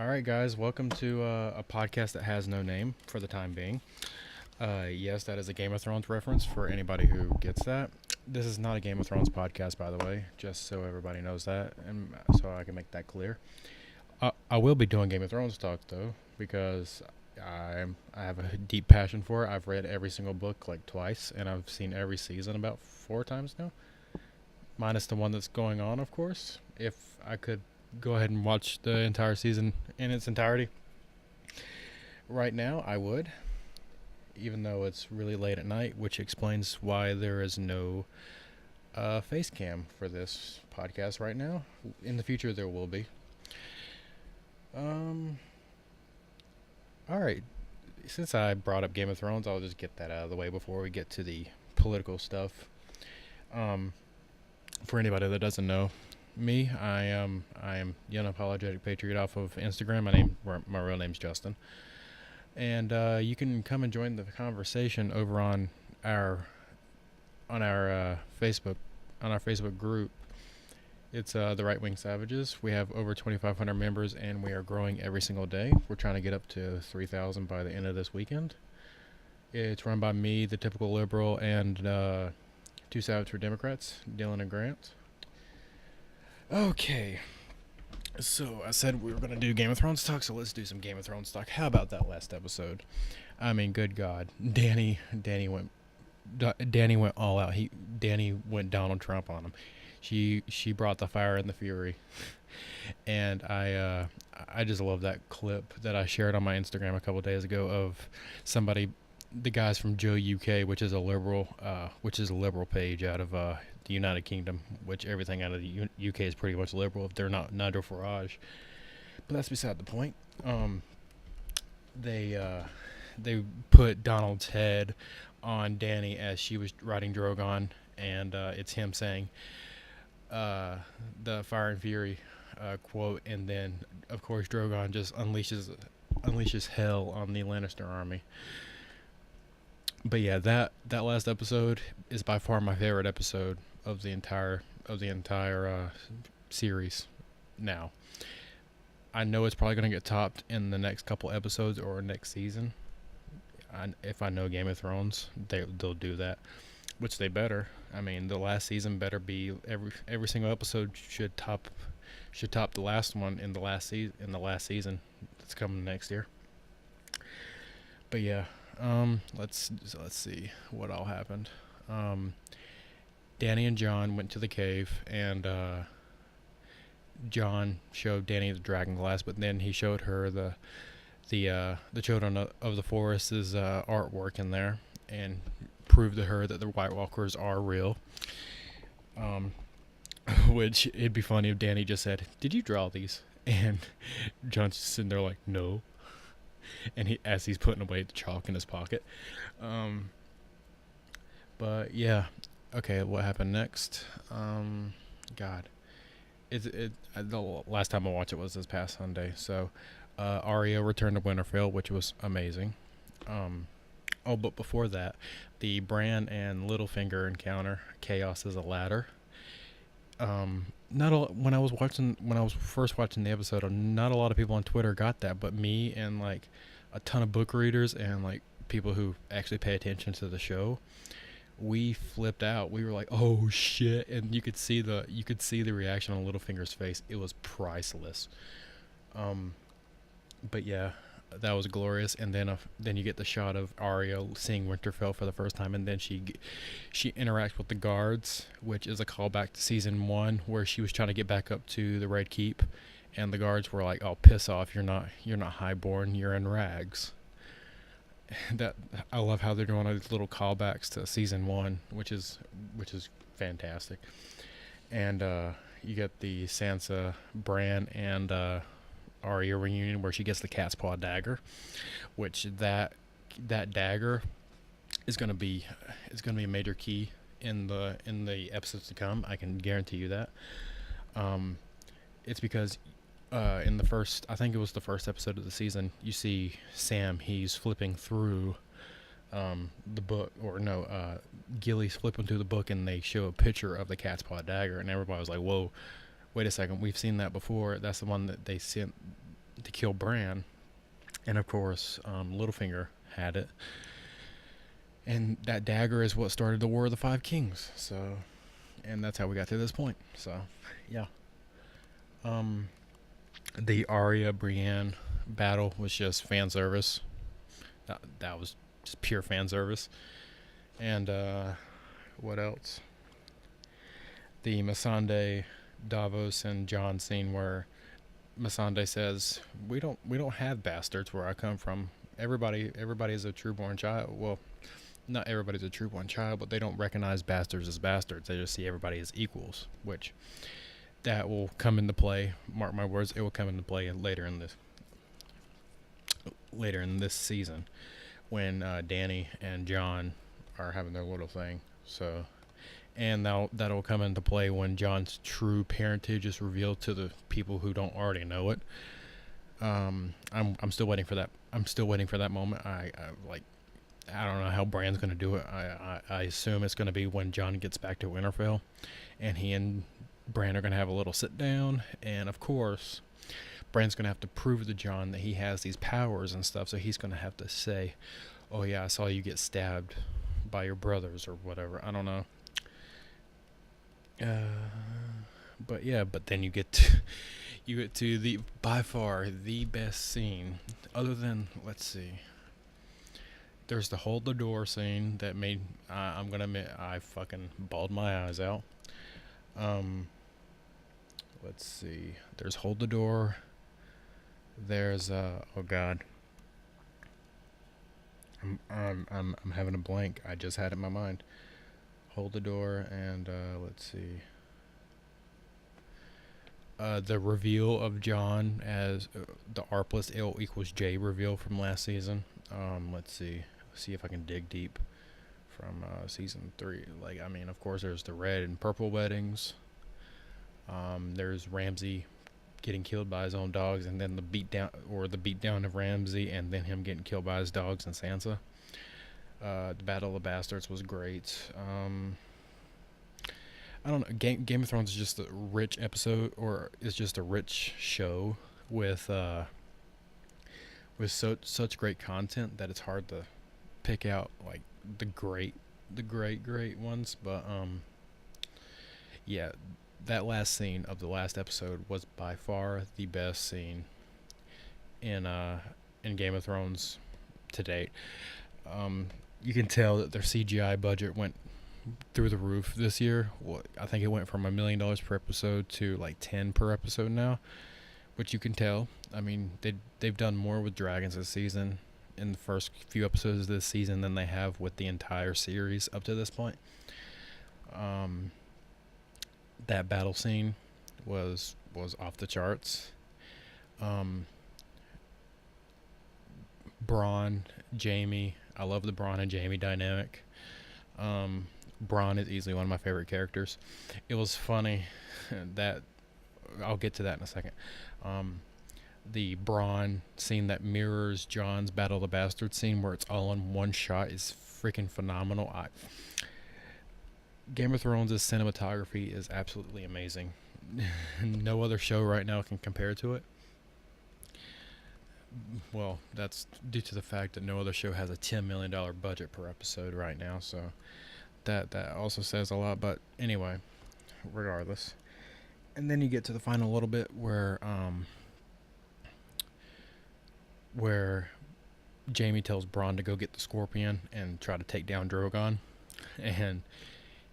All right, guys, welcome to a podcast that has no name for the time being. Yes, that is a Game of Thrones reference for anybody who gets that. This is not a Game of Thrones podcast, by the way, just so everybody knows that, and so I can make that clear. I will be doing Game of Thrones talk though, because I have a deep passion for it. I've read every single book like twice, and I've seen every season about 4 times now, minus the one that's going on, of course. If I could go ahead and watch the entire season in its entirety right now, I would, even though it's really late at night, which explains why there is no face cam for this podcast right now. In the future, there will be. Um, all right. Since I brought up Game of Thrones, I'll just get that out of the way before we get to the political stuff. Um, for anybody that doesn't know, me, I am the unapologetic patriot off of Instagram. My real name's Justin, and you can come and join the conversation over on our Facebook group. It's the Right Wing Savages. We have over 2,500 members, and we are growing every single day. We're trying to get up to 3,000 by the end of this weekend. It's run by me, the typical liberal, and two Savage for Democrats, Dylan and Grant. Okay, so I said we were gonna do Game of Thrones talk, so let's do some Game of Thrones talk. How about that last episode? I mean, good God, Danny went all out. Danny went Donald Trump on him. She brought the fire and the fury, and I just love that clip that I shared on my Instagram a couple of days ago of the guys from Joe UK, which is a liberal page out of the United Kingdom, which everything out of the UK is pretty much liberal if they're not Nigel Farage. But that's beside the point. They put Donald's head on Danny as she was riding Drogon, and it's him saying the Fire and Fury quote, and then of course Drogon just unleashes hell on the Lannister army. But yeah, that last episode is by far my favorite episode of the entire series. Now, I know it's probably going to get topped in the next couple episodes or next season. If I know Game of Thrones, they'll do that, which they better. I mean, the last season better be every single episode should top the last one in the last season that's coming next year. But yeah, let's see what all happened. Danny and Jon went to the cave, and Jon showed Danny the dragon glass, but then he showed her the children of the forest's artwork in there, and proved to her that the White Walkers are real. Which it'd be funny if Danny just said, "Did you draw these?" And Jon's just sitting there like, "No." And as he's putting away the chalk in his pocket. But yeah, okay. What happened next? God, the last time I watched it was this past Sunday. So, Arya returned to Winterfell, which was amazing. But before that, the Bran and Littlefinger encounter, Chaos is a Ladder. When I was first watching the episode, not a lot of people on Twitter got that, but me and like a ton of book readers and like people who actually pay attention to the show, we flipped out. We were like, "Oh shit!" And you could see the reaction on Littlefinger's face. It was priceless. But yeah, that was glorious. And then you get the shot of Arya seeing Winterfell for the first time, and then she interacts with the guards, which is a callback to season 1 where she was trying to get back up to the Red Keep, and the guards were like, "Oh, piss off! You're not highborn. You're in rags." That I love how they're doing all these little callbacks to season 1, which is fantastic. And you get the Sansa, Bran, and Arya reunion where she gets the cat's paw dagger, which that dagger is gonna be a major key in the episodes to come. I can guarantee you that. It's because in the first, I think it was the first episode of the season, you see Sam, he's flipping through the book, or no, Gilly's flipping through the book, and they show a picture of the cat's paw dagger, and everybody was like, "Whoa, wait a second, we've seen that before." That's the one that they sent to kill Bran, and of course, Littlefinger had it, and that dagger is what started the War of the Five Kings. So, and that's how we got to this point. So, yeah. Um, the Arya Brienne battle was just fan service. That was just pure fan service. And what else? The Missandei, Davos, and Jon scene where Missandei says, "We don't have bastards where I come from. Everybody is a trueborn child. Well, not everybody's a trueborn child, but they don't recognize bastards as bastards. They just see everybody as equals, which that will come into play. Mark my words, it will come into play later in this season when Dany and Jon are having their little thing. So, and that'll come into play when Jon's true parentage is revealed to the people who don't already know it. I'm still waiting for that. I'm still waiting for that moment. I don't know how Bran's gonna do it. I assume it's gonna be when Jon gets back to Winterfell, and he and Bran are gonna have a little sit down, and of course, Bran's gonna have to prove to Jon that he has these powers and stuff. So he's gonna have to say, "Oh yeah, I saw you get stabbed by your brothers or whatever." I don't know. But yeah, but then you get to the by far the best scene, other than, let's see. There's the hold the door scene that made I'm gonna admit I fucking bawled my eyes out. Um, let's see. There's hold the door. There's oh god. I'm having a blank. I just had it in my mind. Hold the door, and let's see. The reveal of Jon as the R plus L equals J reveal from last season. Let's see. See if I can dig deep from season 3. Like, I mean, of course, there's the red and purple weddings. There's Ramsay getting killed by his own dogs, and then the beatdown of Ramsay, and then him getting killed by his dogs and Sansa. The Battle of the Bastards was great. I don't know. Game of Thrones is just a rich episode, or is just a rich show with such great content that it's hard to pick out like the great ones. But yeah, that last scene of the last episode was by far the best scene in Game of Thrones to date. You can tell that their CGI budget went through the roof this year. I think it went from $1 million per episode to like 10 per episode now, which you can tell. I mean, they've done more with dragons this season in the first few episodes of this season than they have with the entire series up to this point. That battle scene was off the charts. Bronn, Jaime, I love the Bronn and Jaime dynamic. Bronn is easily one of my favorite characters. It was funny that I'll get to that in a second. The Bronn scene that mirrors Jon's Battle of the Bastards scene, where it's all in one shot, is freaking phenomenal. Game of Thrones' cinematography is absolutely amazing. No other show right now can compare to it. Well, that's due to the fact that no other show has a $10 million budget per episode right now, so that also says a lot. But anyway, regardless. And then you get to the final little bit where Jaime tells Bronn to go get the Scorpion and try to take down Drogon. And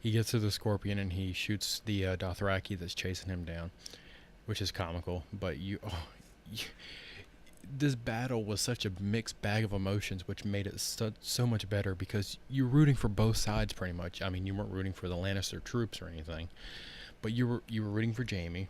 he gets to the Scorpion and he shoots the Dothraki that's chasing him down, which is comical. But this battle was such a mixed bag of emotions, which made it so much better, because you're rooting for both sides pretty much. I mean, you weren't rooting for the Lannister troops or anything, but you were rooting for Jaime,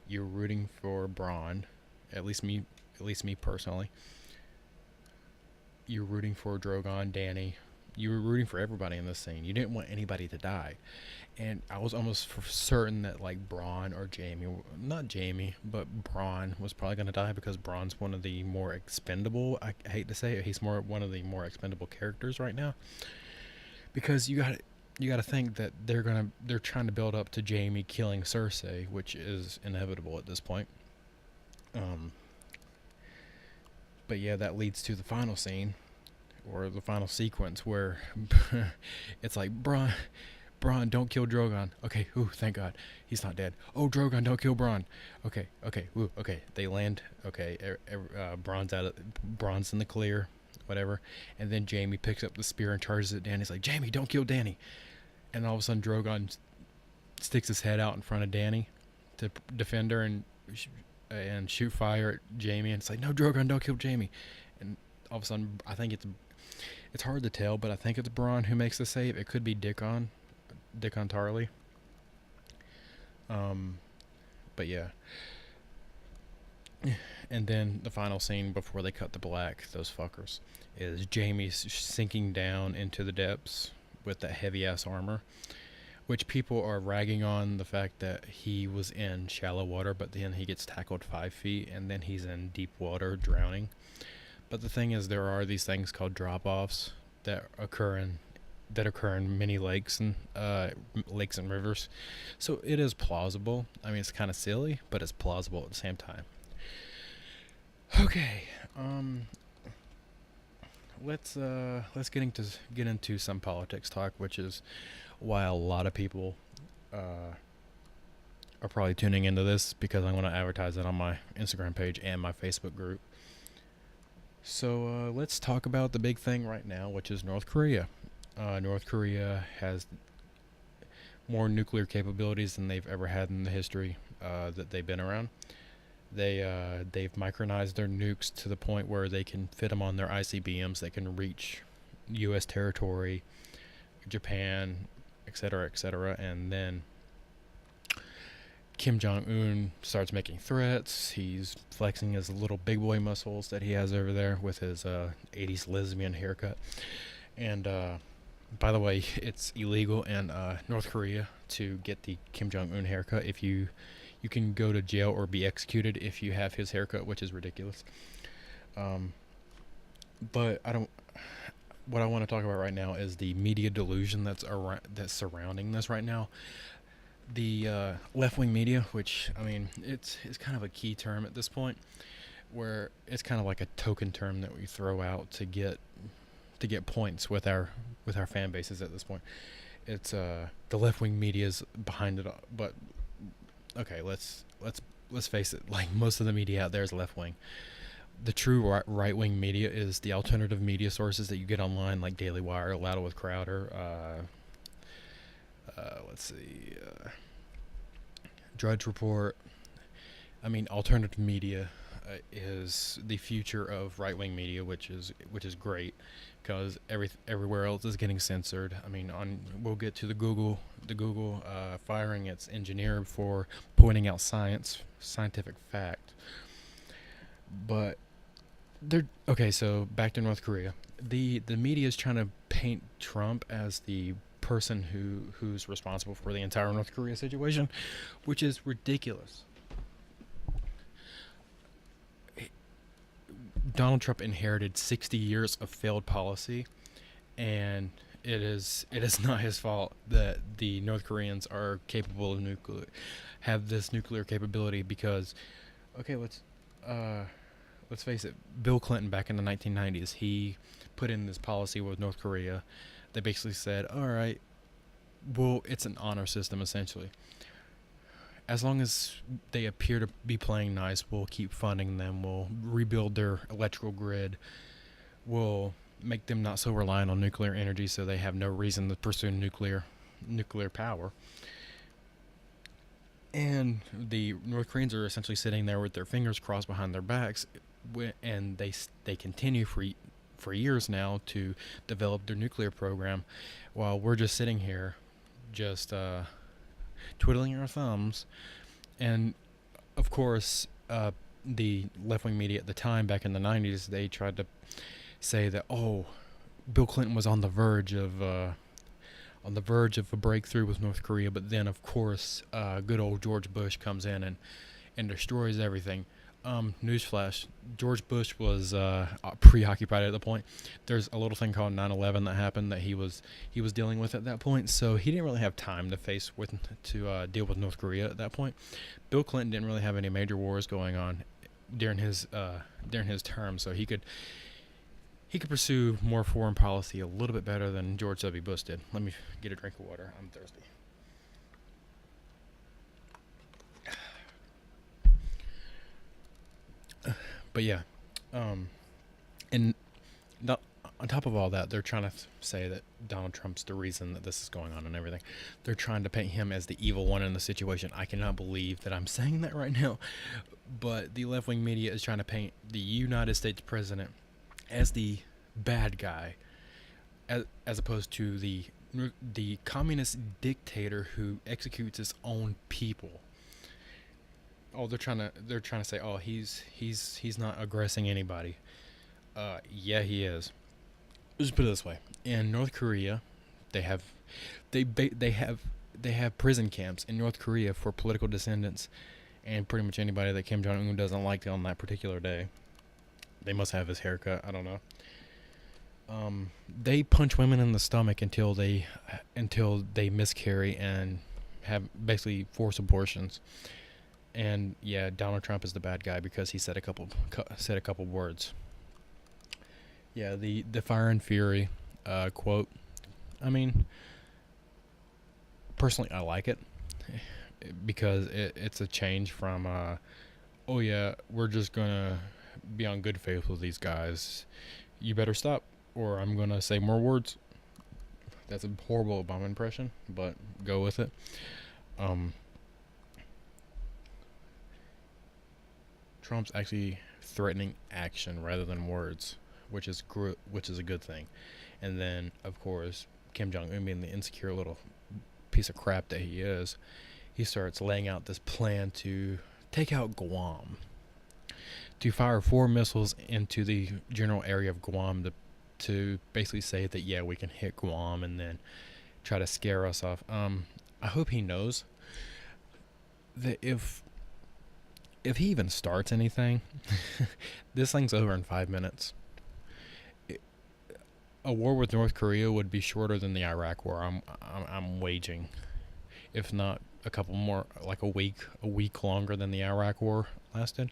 you were rooting for Bronn, at least me personally. You were rooting for Drogon, Dany. You were rooting for everybody in this scene. You didn't want anybody to die. And I was almost for certain that like Bronn or not Jaime, but Bronn was probably going to die, because Bronn's one of the more expendable, I hate to say it, he's one of the more expendable characters right now. Because you got to think that they're trying to build up to Jaime killing Cersei, which is inevitable at this point. But yeah, that leads to the final scene or the final sequence where it's like Bronn, don't kill Drogon. Okay, ooh, thank God, he's not dead. Oh, Drogon, don't kill Bronn. Okay, ooh, okay. They land. Okay, Bronn's in the clear, whatever. And then Jaime picks up the spear and charges at Dany. He's like, Jaime, don't kill Dany. And all of a sudden, Drogon sticks his head out in front of Dany to defend her and shoot fire at Jaime. And it's like, no, Drogon, don't kill Jaime. And all of a sudden, I think it's hard to tell, but I think it's Bronn who makes the save. It could be Dickon Tarly. But yeah. And then the final scene before they cut to black, those fuckers, is Jaime sinking down into the depths with that heavy ass armor, which people are ragging on the fact that he was in shallow water, but then he gets tackled 5 feet and then he's in deep water drowning. But the thing is, there are these things called drop-offs that occur in many lakes and rivers. So it is plausible. I mean, it's kind of silly, but it's plausible at the same time. Okay, let's get into some politics talk, which is why a lot of people are probably tuning into this, because I'm going to advertise it on my Instagram page and my Facebook group. So let's talk about the big thing right now, which is North Korea. North Korea has more nuclear capabilities than they've ever had in the history that they've been around. They've micronized their nukes to the point where they can fit them on their ICBMs. They can reach U.S. territory, Japan, etc., etc. And then Kim Jong-un starts making threats. He's flexing his little big boy muscles that he has over there with his 80s lesbian haircut. And by the way, it's illegal in North Korea to get the Kim Jong-un haircut. If you can go to jail or be executed if you have his haircut, which is ridiculous. But what I want to talk about right now is the media delusion that's surrounding this right now. The left-wing media, which, I mean, it's kind of a key term at this point, where it's kind of like a token term that we throw out to get points with our fan bases at this point. It's the left-wing media is behind it all, but okay, let's face it, like, most of the media out there is left-wing. The true right-wing media is the alternative media sources that you get online, like Daily Wire, Louder with Crowder, Drudge Report. I mean, alternative media is the future of right-wing media, which is great, because everywhere else is getting censored. I mean, we'll get to the Google firing its engineer for pointing out scientific fact. But okay. So back to North Korea. The media is trying to paint Trump as the person who's responsible for the entire North Korea situation, which is ridiculous. Donald Trump inherited 60 years of failed policy, and it is not his fault that the North Koreans are capable of have this nuclear capability, because, okay, let's face it, Bill Clinton back in the 1990s, he put in this policy with North Korea. They basically said, all right, well, it's an honor system, essentially. As long as they appear to be playing nice, we'll keep funding them. We'll rebuild their electrical grid. We'll make them not so reliant on nuclear energy, so they have no reason to pursue nuclear power. And the North Koreans are essentially sitting there with their fingers crossed behind their backs, and they continue for years now to develop their nuclear program, while we're just sitting here, just twiddling our thumbs. And of course, the left-wing media at the time, back in the 90s, they tried to say that, oh, Bill Clinton was on the verge of a breakthrough with North Korea. But then, of course, good old George Bush comes in and destroys everything. Newsflash: George Bush was preoccupied at the point. There's a little thing called 9/11 that happened that he was dealing with at that point, so he didn't really have time to deal with North Korea at that point. Bill Clinton didn't really have any major wars going on during his term, so he could pursue more foreign policy a little bit better than George W. Bush did. Let me get a drink of water. I'm thirsty. But yeah, and not, on top of all that, they're trying to say that Donald Trump's the reason that this is going on and everything. They're trying to paint him as the evil one in the situation. I cannot believe that I'm saying that right now, but the left-wing media is trying to paint the United States president as the bad guy, as opposed to the communist dictator who executes his own people. Oh, they're trying to say, oh, he's not aggressing anybody. Yeah, he is. Let's put it this way: in North Korea, they have they have prison camps in North Korea for political dissidents, and pretty much anybody that Kim Jong Un doesn't like on that particular day. They must have his haircut. I don't know. They punch women in the stomach until they miscarry and have basically forced abortions. And yeah, Donald Trump is the bad guy because he said a couple words. Yeah, the Fire and Fury quote. I mean, personally, I like it because it's a change from oh yeah, we're just gonna be on good faith with these guys. You better stop, or I'm gonna say more words. That's a horrible Obama impression, but go with it. Trump's actually threatening action rather than words, which is a good thing. And then, of course, Kim Jong Un, being the insecure little piece of crap that he is, he starts laying out this plan to take out Guam, to fire 4 missiles into the general area of Guam to basically say that yeah, we can hit Guam, and then try to scare us off. I hope he knows that if he even starts anything, this thing's over in 5 minutes. A war with North Korea would be shorter than the Iraq war I'm waging, if not a couple more, like a week longer than the Iraq war lasted.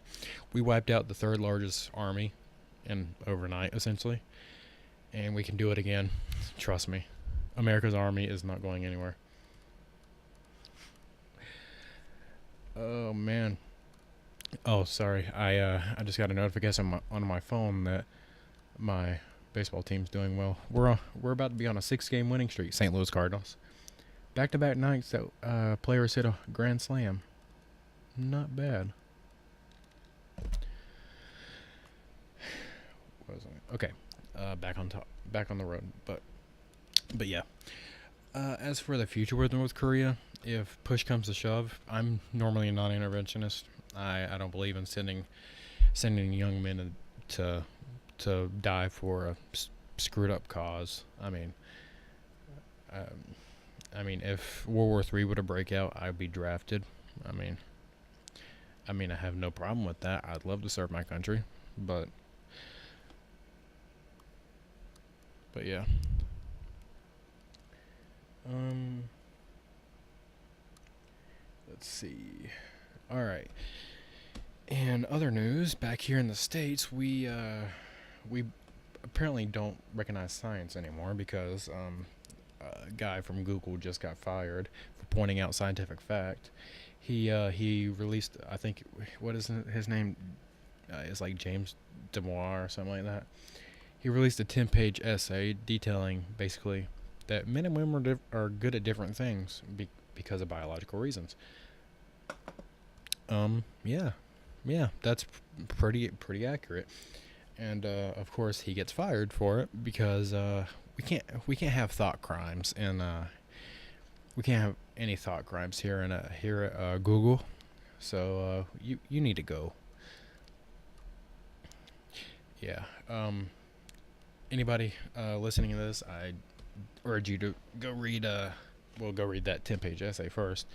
We wiped out the 3rd largest army in overnight, essentially, and we can do it again. Trust me, America's army is not going anywhere. Oh man. Oh, sorry. I just got a notification on my phone that my baseball team's doing well. We're about to be on a 6-game winning streak. St. Louis Cardinals. Back-to-back nights that players hit a grand slam. Not bad. Okay. Back on top. Back on the road. But yeah. As for the future with North Korea, if push comes to shove, I'm normally a non-interventionist. I don't believe in sending young men to die for a screwed up cause. I mean, if World War III were to break out, I'd be drafted. I mean, I have no problem with that. I'd love to serve my country, but yeah. Let's see. All right. And other news, back here in the States, we apparently don't recognize science anymore because a guy from Google just got fired for pointing out scientific fact. He released, I think, what is his name? It's like James Demois or something like that. He released a 10-page essay detailing basically that men and women are good at different things because of biological reasons. Yeah, that's pretty accurate. And of course he gets fired for it because we can't have thought crimes, and we can't have any thought crimes here at Google. So you need to go. Yeah. Anybody listening to this, I urge you to go read that 10-page essay first.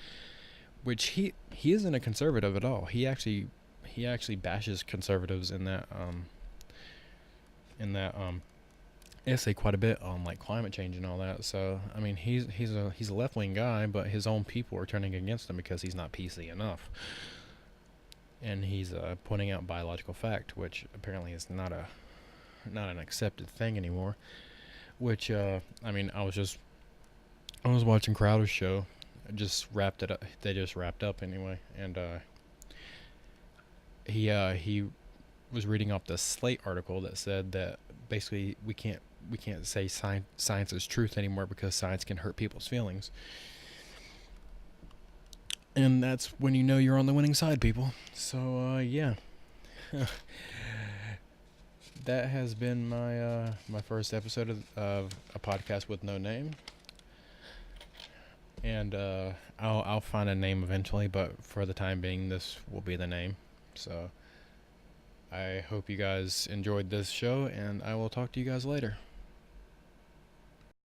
Which he isn't a conservative at all. He actually bashes conservatives in that essay quite a bit on like climate change and all that. So I mean, he's a left-wing guy, but his own people are turning against him because he's not PC enough. and he's pointing out biological fact, which apparently is not an accepted thing anymore. Which I mean, I was watching Crowder's show, just wrapped it up. They just wrapped up anyway, and he was reading off the Slate article that said that basically we can't say science is truth anymore because science can hurt people's feelings. And that's when you know you're on the winning side, people. So yeah. That has been my first episode of a podcast with no name, and I'll find a name eventually, but for the time being, this will be the name. So I hope you guys enjoyed this show, and I will talk to you guys later.